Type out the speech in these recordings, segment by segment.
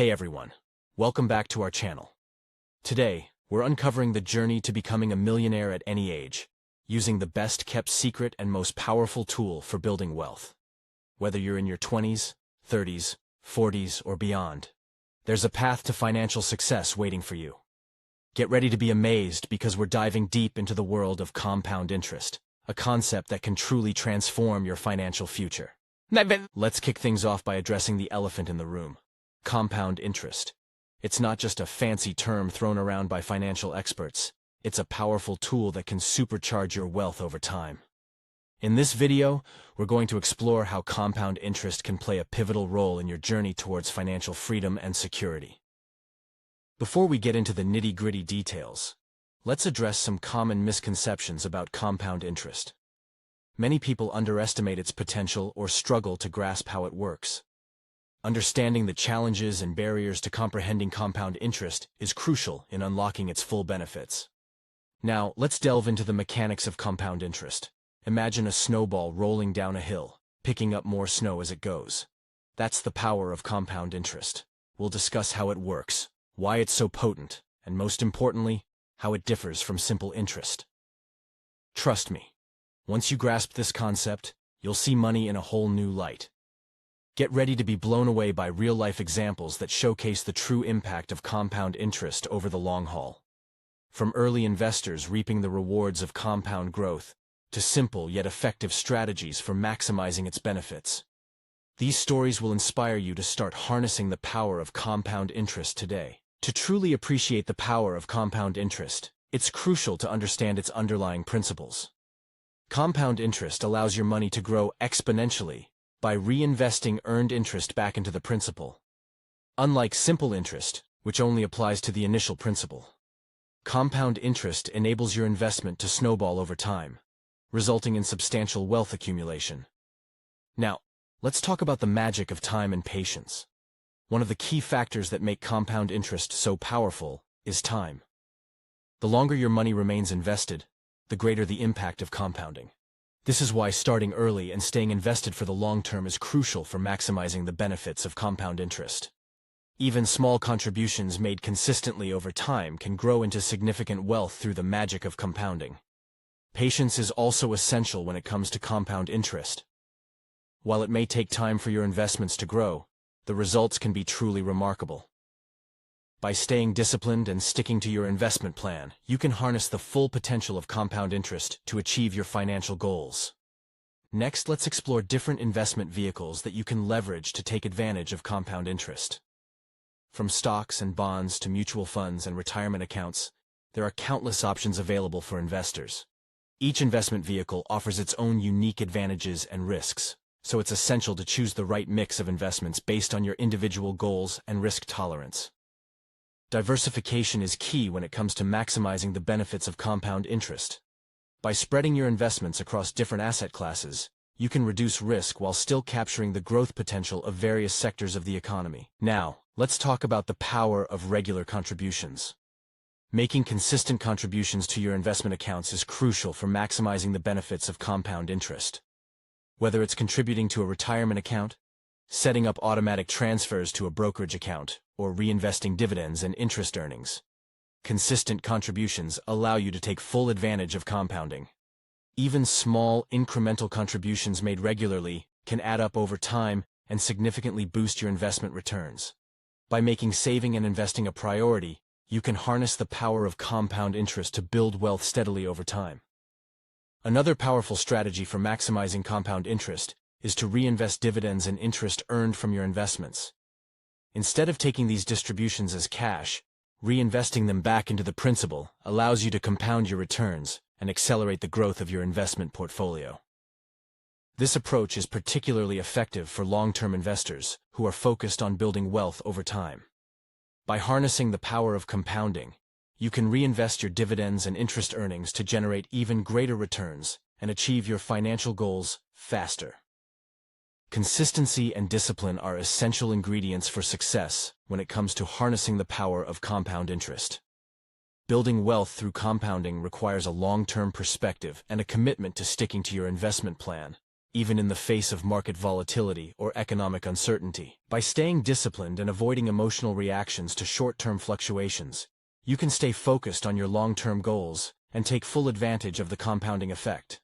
Hey everyone, welcome back to our channel. Today, we're uncovering the journey to becoming a millionaire at any age, using the best-kept secret and most powerful tool for building wealth. Whether you're in your 20s, 30s, 40s, or beyond, there's a path to financial success waiting for you. Get ready to be amazed because we're diving deep into the world of compound interest, a concept that can truly transform your financial future. Let's kick things off by addressing the elephant in the room. Compound interest. It's not just a fancy term thrown around by financial experts. It's a powerful tool that can supercharge your wealth over time. In this video, we're going to explore how compound interest can play a pivotal role in your journey towards financial freedom and security. Before we get into the nitty-gritty details, let's address some common misconceptions about compound interest. Many people underestimate its potential or struggle to grasp how it works. Understanding the challenges and barriers to comprehending compound interest is crucial in unlocking its full benefits. Now, let's delve into the mechanics of compound interest. Imagine a snowball rolling down a hill, picking up more snow as it goes. That's the power of compound interest. We'll discuss how it works, why it's so potent, and most importantly, how it differs from simple interest. Trust me, once you grasp this concept, you'll see money in a whole new light. Get ready to be blown away by real-life examples that showcase the true impact of compound interest over the long haul. From early investors reaping the rewards of compound growth, to simple yet effective strategies for maximizing its benefits. These stories will inspire you to start harnessing the power of compound interest today. To truly appreciate the power of compound interest, it's crucial to understand its underlying principles. Compound interest allows your money to grow exponentially by reinvesting earned interest back into the principal. Unlike simple interest, which only applies to the initial principal, compound interest enables your investment to snowball over time, resulting in substantial wealth accumulation. Now, let's talk about the magic of time and patience. One of the key factors that make compound interest so powerful is time. The longer your money remains invested, the greater the impact of compounding. This is why starting early and staying invested for the long term is crucial for maximizing the benefits of compound interest. Even small contributions made consistently over time can grow into significant wealth through the magic of compounding. Patience is also essential when it comes to compound interest. While it may take time for your investments to grow, the results can be truly remarkable. By staying disciplined and sticking to your investment plan, you can harness the full potential of compound interest to achieve your financial goals. Next, let's explore different investment vehicles that you can leverage to take advantage of compound interest. From stocks and bonds to mutual funds and retirement accounts, there are countless options available for investors. Each investment vehicle offers its own unique advantages and risks, so it's essential to choose the right mix of investments based on your individual goals and risk tolerance. Diversification is key when it comes to maximizing the benefits of compound interest. By spreading your investments across different asset classes, you can reduce risk while still capturing the growth potential of various sectors of the economy. Now, let's talk about the power of regular contributions. Making consistent contributions to your investment accounts is crucial for maximizing the benefits of compound interest. Whether it's contributing to a retirement account, setting up automatic transfers to a brokerage account, or reinvesting dividends and interest earnings, consistent contributions allow you to take full advantage of compounding. Even small, incremental contributions made regularly can add up over time and significantly boost your investment returns. By making saving and investing a priority, you can harness the power of compound interest to build wealth steadily over time. Another powerful strategy for maximizing compound interest is to reinvest dividends and interest earned from your investments. Instead of taking these distributions as cash, reinvesting them back into the principal allows you to compound your returns and accelerate the growth of your investment portfolio. This approach is particularly effective for long-term investors who are focused on building wealth over time. By harnessing the power of compounding, you can reinvest your dividends and interest earnings to generate even greater returns and achieve your financial goals faster. Consistency and discipline are essential ingredients for success when it comes to harnessing the power of compound interest. Building wealth through compounding requires a long-term perspective and a commitment to sticking to your investment plan, even in the face of market volatility or economic uncertainty. By staying disciplined and avoiding emotional reactions to short-term fluctuations, you can stay focused on your long-term goals and take full advantage of the compounding effect.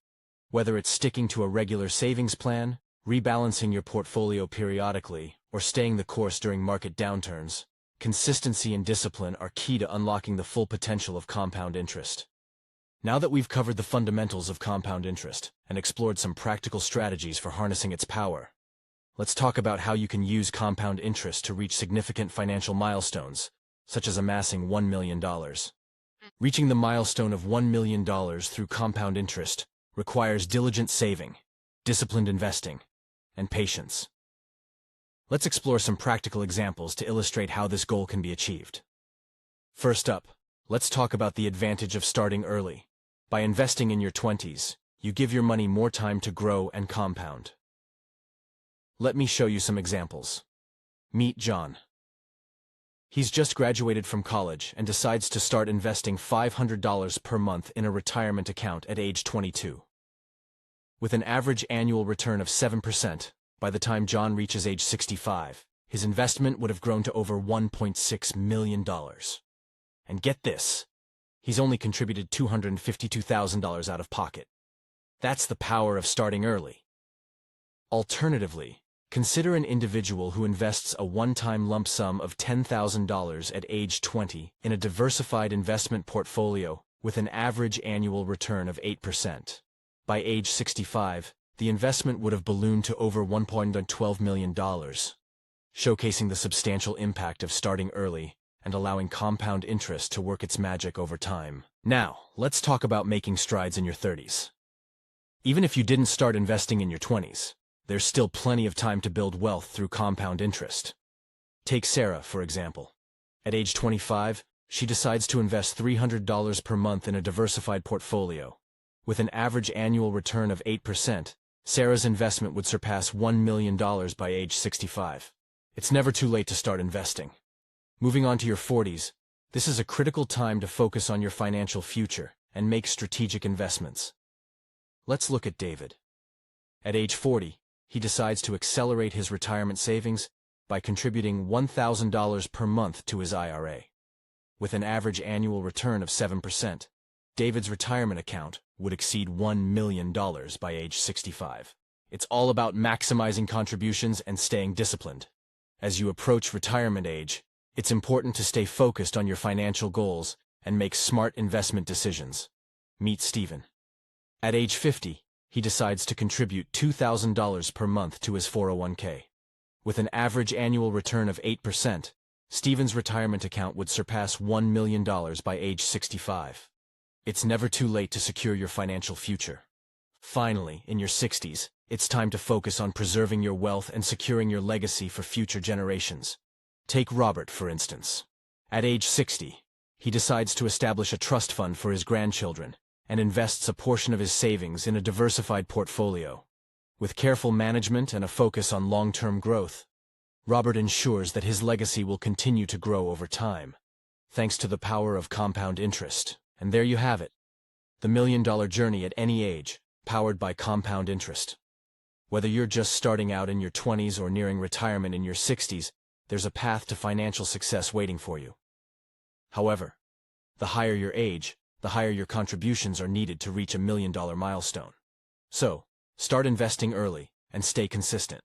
Whether it's sticking to a regular savings plan, rebalancing your portfolio periodically, or staying the course during market downturns, consistency and discipline are key to unlocking the full potential of compound interest. Now that we've covered the fundamentals of compound interest and explored some practical strategies for harnessing its power, let's talk about how you can use compound interest to reach significant financial milestones, such as amassing $1 million. Reaching the milestone of $1 million through compound interest requires diligent saving, disciplined investing, and patience. Let's explore some practical examples to illustrate how this goal can be achieved. First up, let's talk about the advantage of starting early. By investing in your 20s, you give your money more time to grow and compound. Let me show you some examples. Meet John. He's just graduated from college and decides to start investing $500 per month in a retirement account at age 22. With an average annual return of 7%, by the time John reaches age 65, his investment would have grown to over $1.6 million. And get this, he's only contributed $252,000 out of pocket. That's the power of starting early. Alternatively, consider an individual who invests a one-time lump sum of $10,000 at age 20 in a diversified investment portfolio with an average annual return of 8%. By age 65, the investment would have ballooned to over $1.12 million, showcasing the substantial impact of starting early and allowing compound interest to work its magic over time. Now, let's talk about making strides in your 30s. Even if you didn't start investing in your 20s, there's still plenty of time to build wealth through compound interest. Take Sarah, for example. At age 25, she decides to invest $300 per month in a diversified portfolio. With an average annual return of 8%, Sarah's investment would surpass $1 million by age 65. It's never too late to start investing. Moving on to your 40s, this is a critical time to focus on your financial future and make strategic investments. Let's look at David. At age 40, he decides to accelerate his retirement savings by contributing $1,000 per month to his IRA. With an average annual return of 7%, David's retirement account would exceed $1 million by age 65. It's all about maximizing contributions and staying disciplined. As you approach retirement age, it's important to stay focused on your financial goals and make smart investment decisions. Meet Stephen. At age 50, he decides to contribute $2,000 per month to his 401k. With an average annual return of 8%, Stephen's retirement account would surpass $1 million by age 65. It's never too late to secure your financial future. Finally, in your 60s, it's time to focus on preserving your wealth and securing your legacy for future generations. Take Robert, for instance. At age 60, he decides to establish a trust fund for his grandchildren and invests a portion of his savings in a diversified portfolio. With careful management and a focus on long-term growth, Robert ensures that his legacy will continue to grow over time, thanks to the power of compound interest. And there you have it, the million-dollar journey at any age, powered by compound interest. Whether you're just starting out in your 20s or nearing retirement in your 60s, there's a path to financial success waiting for you. However, the higher your age, the higher your contributions are needed to reach $1 million milestone. So, start investing early and stay consistent.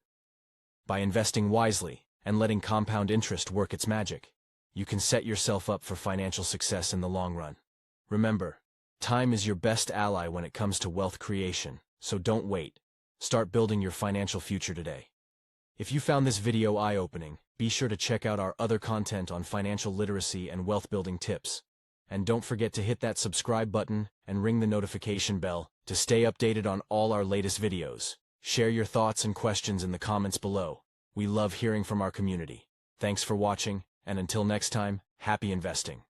By investing wisely and letting compound interest work its magic, you can set yourself up for financial success in the long run. Remember, time is your best ally when it comes to wealth creation, so don't wait. Start building your financial future today. If you found this video eye-opening, be sure to check out our other content on financial literacy and wealth-building tips. And don't forget to hit that subscribe button and ring the notification bell to stay updated on all our latest videos. Share your thoughts and questions in the comments below. We love hearing from our community. Thanks for watching, and until next time, happy investing.